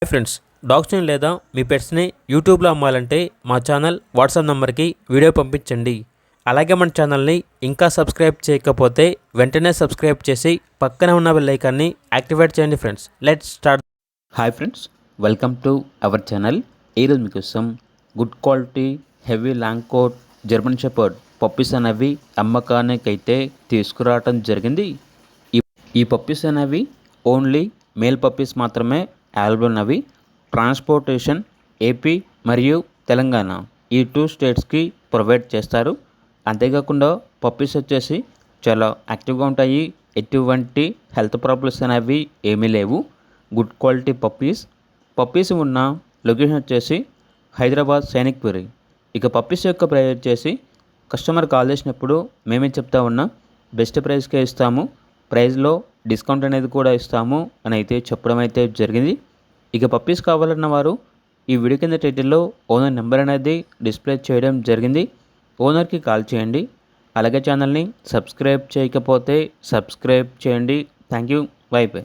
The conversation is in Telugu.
హాయ్ ఫ్రెండ్స్, డాగ్స్ని లేదా మీ పెట్స్ని యూట్యూబ్లో అమ్మాలంటే మా ఛానల్ వాట్సాప్ నెంబర్కి వీడియో పంపించండి. అలాగే మన ఛానల్ని ఇంకా సబ్స్క్రైబ్ చేయకపోతే వెంటనే సబ్స్క్రైబ్ చేసి పక్కనే ఉన్న బెల్ ఐకాన్ని యాక్టివేట్ చేయండి friends. Let's start. Hi friends, welcome to our channel. ఈరోజు మీకోసం good quality heavy long coat German shepherd puppies అనేవి అమ్మకానికైతే తీసుకురావటం జరిగింది. ఈ పప్పీస్ అనేవి ఓన్లీ మేల్ పప్పీస్ మాత్రమే అవైలబుల్ ఉన్నవి. ట్రాన్స్పోర్టేషన్ ఏపీ మరియు తెలంగాణ ఈ 2 స్టేట్స్కి ప్రొవైడ్ చేస్తారు. అంతేకాకుండా పప్పీస్ వచ్చేసి చాలా యాక్టివ్గా ఉంటాయి. ఎటువంటి హెల్త్ ప్రాబ్లమ్స్ అనేవి ఏమీ లేవు. గుడ్ క్వాలిటీ పప్పీస్ ఉన్న లొకేషన్ వచ్చేసి హైదరాబాద్ సైనిక్పురి. ఇక పప్పీస్ యొక్క ప్రైస్ వచ్చేసి కస్టమర్ కాల్ చేసినప్పుడు మేమే చెప్తా ఉన్నాం, బెస్ట్ ప్రైస్కే ఇస్తాము, ప్రైస్లో డిస్కౌంట్ అనేది కూడా ఇస్తాము అని అయితే చెప్పడం అయితే జరిగింది. ఇక పప్పీస్ కావాలన్న వారు ఈ వీడియో కింద టైటిల్లో ఓనర్ నెంబర్ అనేది డిస్ప్లే చేయడం జరిగింది. ఓనర్కి కాల్ చేయండి. అలాగే ఛానల్ని సబ్స్క్రైబ్ చేయకపోతే సబ్స్క్రైబ్ చేయండి. Thank you. By by.